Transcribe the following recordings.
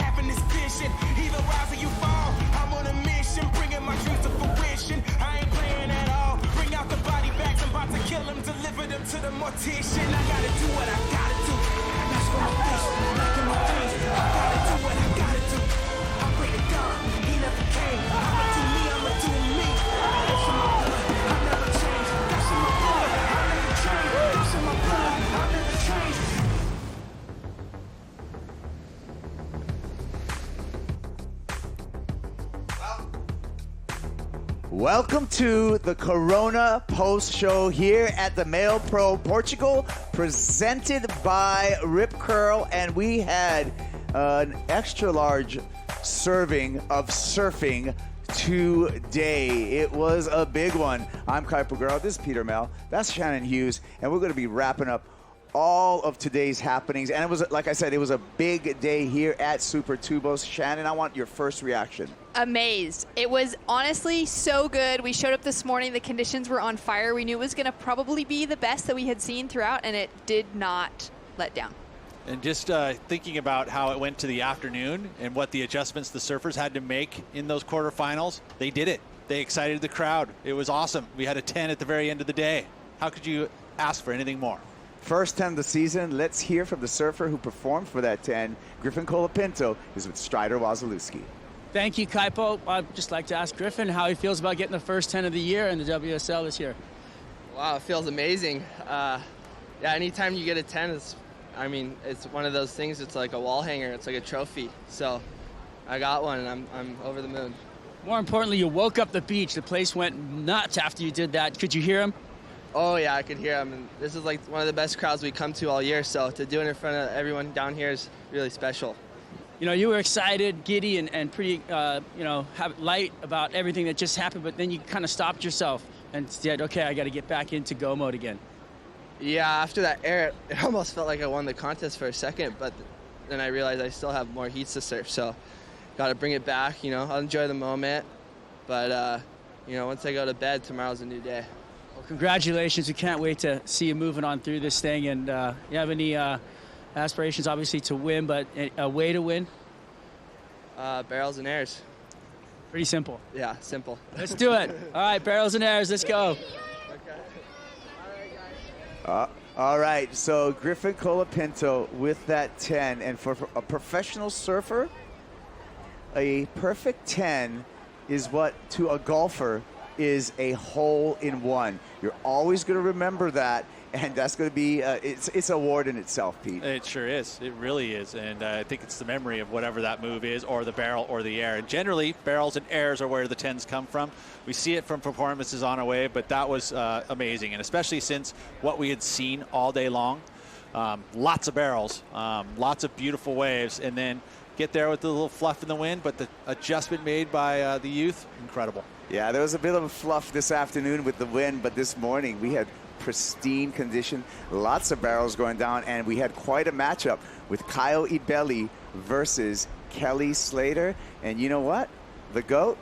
having this vision. Either rise or you fall. I'm on a mission, bringing my dreams to fruition. I ain't playing at all. Bring out the body bags, I'm about to kill them, deliver them to the mortician. I gotta do what I gotta do. That's for my vision, like in my dreams. I gotta do what I gotta do. I pray to God, he never came. I'ma do me, I'ma do me. That's in my blood, I never change. That's in my blood, I never change. That's in my blood, I never change. Welcome to the Corona Post Show here at the Male Pro Portugal, presented by Rip Curl, and we had an extra large serving of surfing today. It was a big one. I'm Kai Paguro, this is Peter Mel, that's Shannon Hughes, and we're going to be wrapping up all of today's happenings. And it was, like I said, it was a big day here at Supertubos. Shannon, I want your first reaction. Amazed. It was honestly so good. We showed up this morning. The conditions were on fire. We knew it was going to probably be the best that we had seen throughout, and it did not let down. And just thinking about how it went to the afternoon and what the adjustments the surfers had to make in those quarterfinals, they did it. They excited the crowd. It was awesome. We had a 10 at the very end of the day. How could you ask for anything more? First 10 of the season. Let's hear from the surfer who performed for that 10. Griffin Colapinto is with Strider Wasilewski. Thank you, Kaipo. I'd just like to ask Griffin how he feels about getting the first 10 of the year in the WSL this year. Wow, it feels amazing. Yeah, anytime you get a 10, it's one of those things. It's like a wall hanger. It's like a trophy. So I got one, and I'm over the moon. More importantly, you woke up the beach. The place went nuts after you did that. Could you hear him? Oh, yeah, I could hear him. And this is like one of the best crowds we come to all year. So to do it in front of everyone down here is really special. You know, you were excited, giddy, and pretty, light about everything that just happened, but then you kind of stopped yourself and said, okay, I got to get back into go mode again. Yeah, after that air, it almost felt like I won the contest for a second, but then I realized I still have more heats to surf, so got to bring it back. I'll enjoy the moment, but, once I go to bed, tomorrow's a new day. Well, congratulations. We can't wait to see you moving on through this thing, and you have any aspirations, obviously, to win, but a way to win? Barrels and airs. Pretty simple. Yeah, simple. Let's do it. All right, barrels and airs, let's go. All right, so Griffin Colapinto with that 10. And for a professional surfer, a perfect 10 is what, to a golfer, is a hole-in-one. You're always going to remember that. And that's going to be, it's a award in itself, Pete. It sure is. It really is. And I think it's the memory of whatever that move is, or the barrel or the air. And generally, barrels and airs are where the 10s come from. We see it from performances on our way, but that was amazing. And especially since what we had seen all day long, lots of barrels, lots of beautiful waves, and then get there with a little fluff in the wind, but the adjustment made by the youth, incredible. Yeah, there was a bit of a fluff this afternoon with the wind, but this morning we had pristine condition, lots of barrels going down, and we had quite a matchup with Kyle Ibelli versus Kelly Slater. And you know what? The GOAT,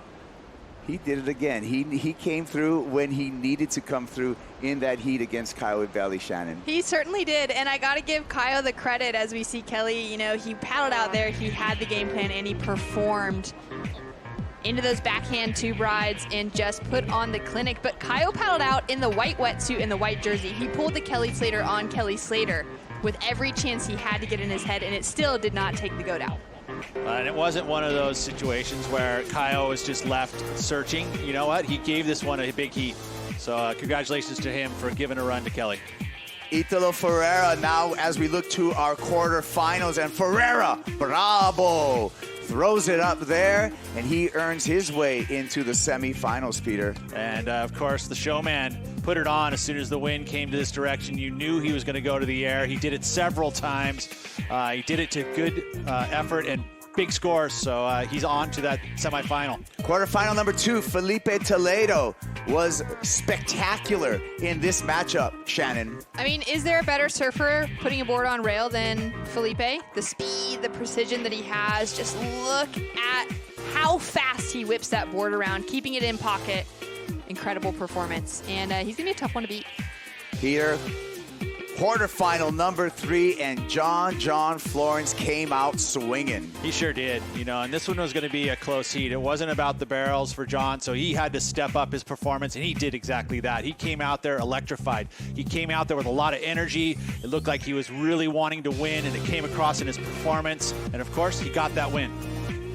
he did it again. He came through when he needed to come through in that heat against Kyle Ibelli, Shannon. He certainly did, and I got to give Kyle the credit. As we see Kelly, he paddled out there, he had the game plan, and he performed into those backhand tube rides and just put on the clinic. But Kyle paddled out in the white wetsuit and the white jersey. He pulled the Kelly Slater on Kelly Slater with every chance he had to get in his head, and it still did not take the GOAT out. And it wasn't one of those situations where Kyle was just left searching. You know what? He gave this one a big heat. So congratulations to him for giving a run to Kelly. Italo Ferreira now as we look to our quarterfinals, and Ferreira, bravo, throws it up there, and he earns his way into the semifinals, Peter. And of course, the showman put it on as soon as the wind came to this direction. You knew he was going to go to the air. He did it several times. He did it to good effort and big scores, so he's on to that semifinal. Quarterfinal number 2, Felipe Toledo was spectacular in this matchup, Shannon. I mean, is there a better surfer putting a board on rail than Felipe? The speed, the precision that he has, just look at how fast he whips that board around, keeping it in pocket. Incredible performance, and he's gonna be a tough one to beat. Peter, quarterfinal number 3, and John Florence came out swinging. He sure did, you know, and this one was going to be a close heat. It wasn't about the barrels for John, so he had to step up his performance, and he did exactly that. He came out there electrified. He came out there with a lot of energy. It looked like he was really wanting to win, and it came across in his performance, and of course, he got that win.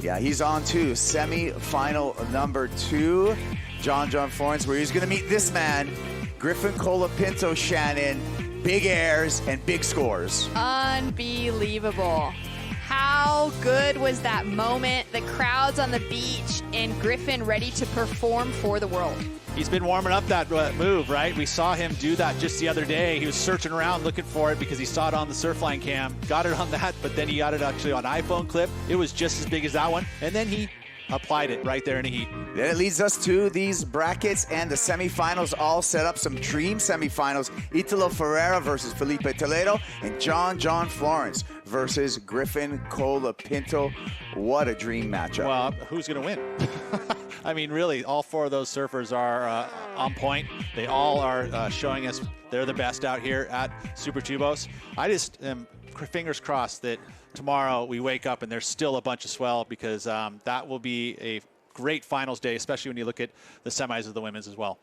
Yeah, he's on to semi-final number 2, John Florence, where he's going to meet this man, Griffin Colapinto, Shannon. Big airs and big scores. Unbelievable. How good was that moment? The crowd's on the beach and Griffin ready to perform for the world. He's been warming up that move, right? We saw him do that just the other day. He was searching around looking for it because he saw it on the Surfline cam. Got it on that, but then he got it actually on iPhone clip. It was just as big as that one. And then he applied it right there in the heat. Then it leads us to these brackets and the semifinals, all set up some dream semifinals. Italo Ferreira versus Felipe Toledo, and John Florence versus Griffin Colapinto. What a dream matchup. Well, who's going to win? I mean, really, all 4 of those surfers are on point. They all are showing us they're the best out here at Supertubos. I just am fingers crossed that tomorrow we wake up and there's still a bunch of swell, because that will be a great finals day, especially when you look at the semis of the women's as well.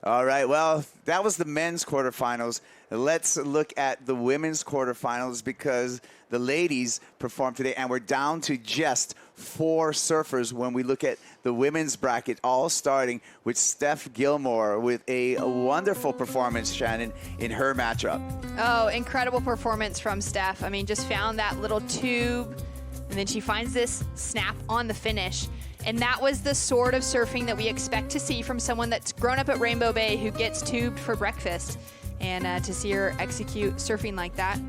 All right, well, that was the men's quarterfinals. Let's look at the women's quarterfinals, because the ladies performed today, and we're down to just 4 surfers when we look at the women's bracket, all starting with Steph Gilmore with a wonderful performance, Shannon, in her matchup. Oh, incredible performance from Steph. I mean, just found that little tube, and then she finds this snap on the finish. And that was the sort of surfing that we expect to see from someone that's grown up at Rainbow Bay who gets tubed for breakfast. And to see her execute surfing like that,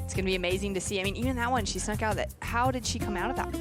it's going to be amazing to see. I mean, even that one, she snuck out of that. How did she come out of that?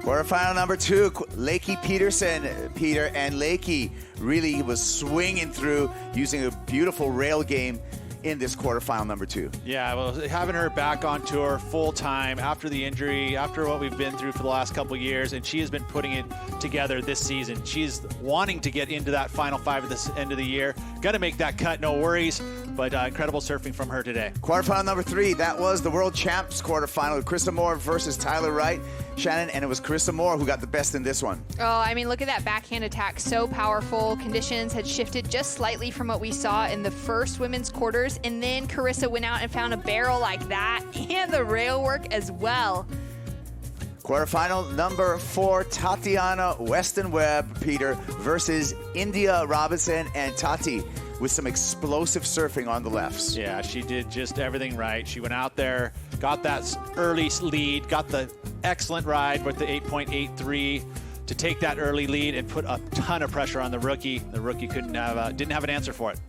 Quarterfinal number 2, Lakey Peterson. Peter and Lakey really was swinging through, using a beautiful rail game in this quarterfinal number 2. Yeah, well, having her back on tour full time after the injury, after what we've been through for the last couple of years, and she has been putting it together this season. She's wanting to get into that final 5 at this end of the year. Got to make that cut, no worries, but incredible surfing from her today. Quarterfinal number 3, that was the World Champs quarterfinal, Carissa Moore versus Tyler Wright, Shannon, and it was Carissa Moore who got the best in this one. Oh, I mean, look at that backhand attack. So powerful. Conditions had shifted just slightly from what we saw in the first women's quarters, and then Carissa went out and found a barrel like that, and the rail work as well. Quarterfinal number 4, Tatiana Weston Webb, Peter, versus India Robinson, and Tati with some explosive surfing on the lefts. Yeah, she did just everything right. She went out there, got that early lead, got the excellent ride with the 8.83 to take that early lead and put a ton of pressure on the rookie. The rookie didn't have an answer for it.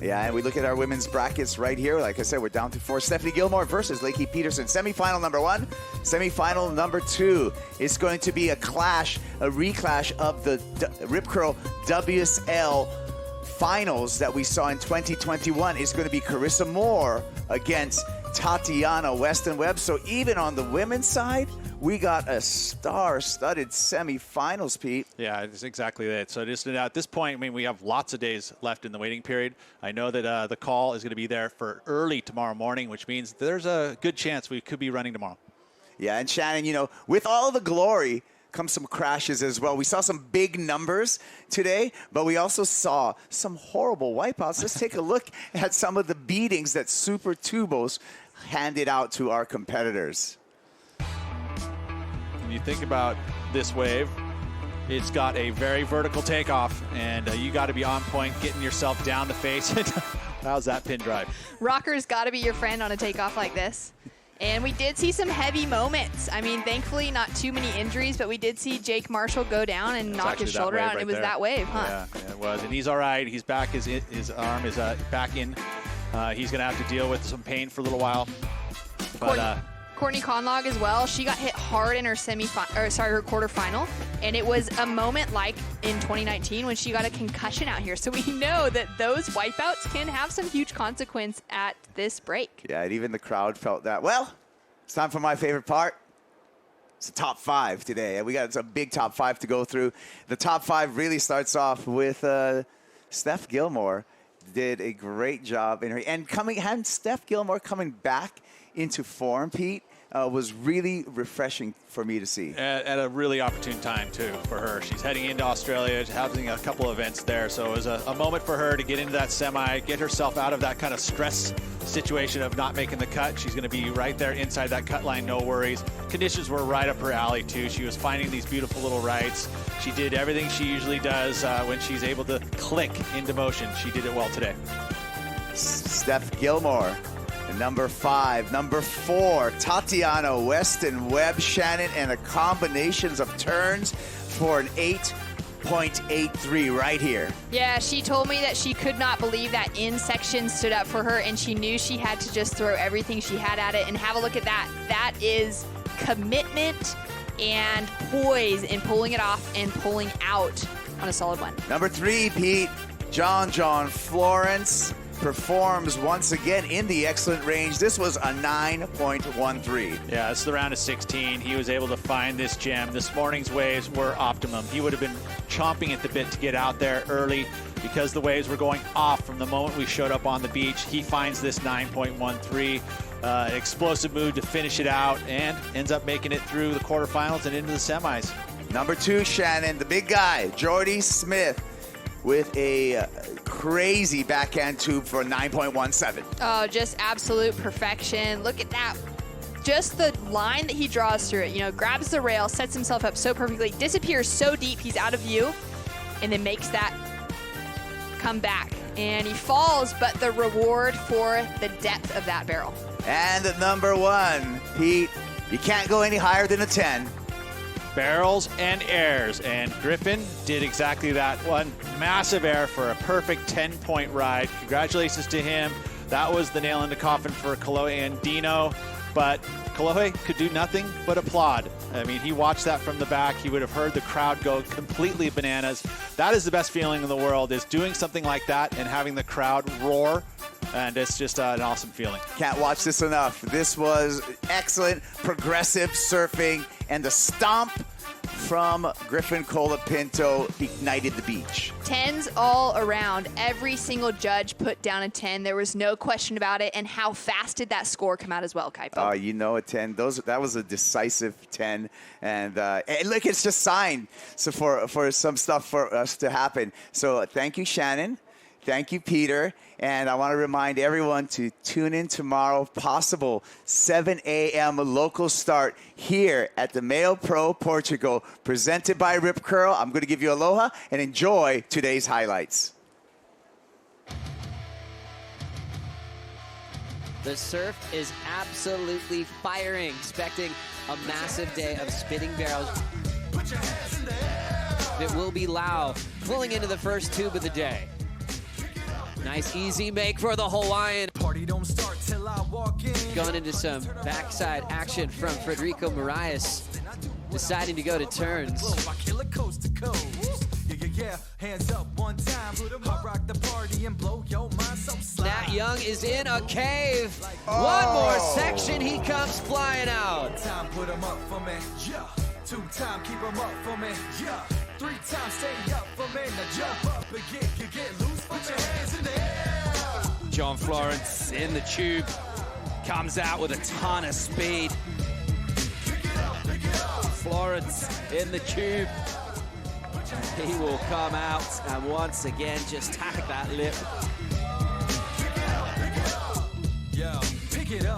Yeah, and we look at our women's brackets right here. Like I said, we're down to 4. Stephanie Gilmore versus Lakey Peterson. Semifinal number 1, semifinal number 2. It's going to be a reclash of the Rip Curl WSL Finals that we saw in 2021. It's going to be Carissa Moore against Tatiana Weston Webb. So even on the women's side, we got a star-studded semifinals, Pete. Yeah, it's exactly that. So just at this point, I mean, we have lots of days left in the waiting period. I know that the call is going to be there for early tomorrow morning, which means there's a good chance we could be running tomorrow. Yeah, and Shannon, you know, with all the glory comes some crashes as well. We saw some big numbers today, but we also saw some horrible wipeouts. Let's take a look at some of the beatings that Supertubos handed out to our competitors. When you think about this wave, it's got a very vertical takeoff, and you got to be on point, getting yourself down the face. How's that pin drive? Rocker's got to be your friend on a takeoff like this. And we did see some heavy moments. I mean, thankfully, not too many injuries, but we did see Jake Marshall go down and knock his shoulder out, and it was that wave, huh? Yeah, it was. And he's all right. He's back. His arm is back in. He's going to have to deal with some pain for a little while. But Courtney Conlog as well. She got hit hard in her her quarterfinal, and it was a moment like in 2019 when she got a concussion out here. So we know that those wipeouts can have some huge consequence at this break. Yeah, and even the crowd felt that. Well, it's time for my favorite part. It's the top 5 today, and we got some big top 5 to go through. The top 5 really starts off with Steph Gilmore did a great job in her. And having Steph Gilmore coming back into form, Pete, was really refreshing for me to see. At a really opportune time, too, for her. She's heading into Australia, having a couple events there. So it was a moment for her to get into that semi, get herself out of that kind of stress situation of not making the cut. She's going to be right there inside that cut line, no worries. Conditions were right up her alley, too. She was finding these beautiful little rights. She did everything she usually does when she's able to click into motion. She did it well today. Steph Gilmore. Number 5, number 4, Tatiana Weston Webb, Shannon, and the combinations of turns for an 8.83 right here. Yeah, she told me that she could not believe that in section stood up for her, and she knew she had to just throw everything she had at it. And have a look at that. That is commitment and poise in pulling it off and pulling out on a solid one. Number 3, Pete, John Florence performs once again in the excellent range. This was a 9.13. Yeah, it's the round of 16. He was able to find this gem. This morning's waves were optimum. He would have been chomping at the bit to get out there early because the waves were going off from the moment we showed up on the beach. He finds this 9.13. Explosive move to finish it out and ends up making it through the quarterfinals and into the semis. Number 2, Shannon, the big guy, Jordy Smith, with a crazy backhand tube for a 9.17. Oh, just absolute perfection. Look at that. Just the line that he draws through it, you know, grabs the rail, sets himself up so perfectly, disappears so deep he's out of view, and then makes that come back. And he falls, but the reward for the depth of that barrel. And at number 1, Pete, you can't go any higher than a 10. Barrels and airs, and Griffin did exactly that. One massive air for a perfect 10-point ride. Congratulations to him. That was the nail in the coffin for Kalohe and Dino, but Kalohe could do nothing but applaud. I mean, he watched that from the back. He would have heard the crowd go completely bananas. That is the best feeling in the world, is doing something like that and having the crowd roar, and it's just an awesome feeling. Can't watch this enough. This was excellent, progressive surfing, and the stomp from Griffin Colapinto ignited the beach. 10s all around. Every single judge put down a 10. There was no question about it. And how fast did that score come out as well, Kaipo? You know, a 10. That was a decisive 10. And look, it's just signed for some stuff for us to happen. So thank you, Shannon. Thank you, Peter. And I want to remind everyone to tune in tomorrow, if possible, 7 a.m. local start here at the Male Pro Portugal, presented by Rip Curl. I'm going to give you aloha and enjoy today's highlights. The surf is absolutely firing, expecting a massive day of spinning barrels. It will be Lau pulling into the first tube of the day. Nice easy make for the Hawaiian. Party don't start till I walk in. Going into some backside action from Frederico Moraes, deciding to go to turns. I kill it coast to coast. Yeah. Hands up one time. I rock the party and blow your mind so slide. Nat Young is in a cave. One more section, he comes flying out. Time put 'em up for me. Yeah. 2 time keep 'em up for me. Yeah. 3 times stay up for me. Now jump up and get loose. Put your hands in the air. John Florence in the tube, comes out with a ton of speed. Florence in the tube. He will come out and once again just tap that lip.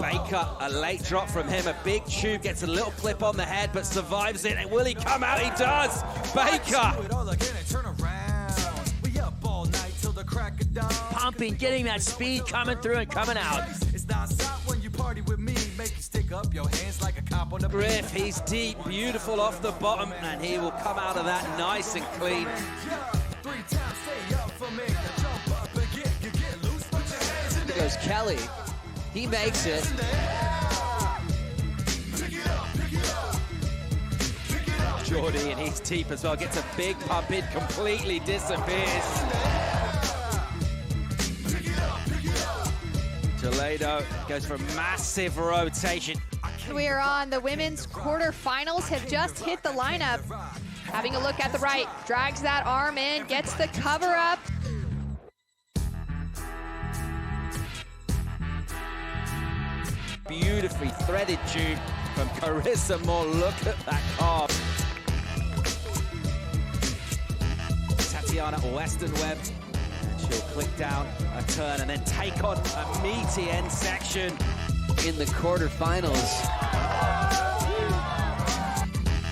Baker, a late drop from him, a big tube, gets a little clip on the head, but survives it. And will he come out? He does! Baker! Pumping, getting that speed, coming through and coming out. It's non-stop when you party with me. Make you stick up your hands like a cop on the Griff, he's deep, beautiful off the bottom, and he will come out of that nice and clean. 3 times stay up for me. Jump up and get loose. Put your hands in the There goes Kelly. He makes it. Jordy, and he's deep as well, gets a big pump in, completely disappears. Toledo goes for a massive rotation. We are on the women's quarterfinals, have just hit the lineup. Having a look at the right, drags that arm in, gets the cover up. beautifully threaded tube from Carissa Moore. Look at that carve. Tatiana Western-Webb. She'll click down a turn and then take on a meaty end section. In the quarterfinals.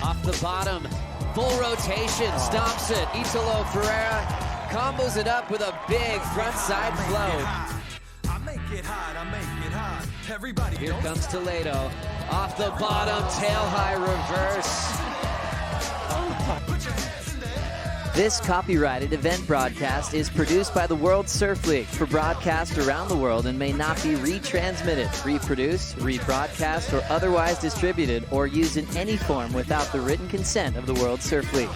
Off the bottom, full rotation, stomps it. Italo Ferreira combos it up with a big front side float. I make it hot, I make it hot. Everybody Here comes Toledo. Off the bottom, tail high reverse. This copyrighted event broadcast is produced by the World Surf League for broadcast around the world and may not be retransmitted, reproduced, rebroadcast, or otherwise distributed or used in any form without the written consent of the World Surf League.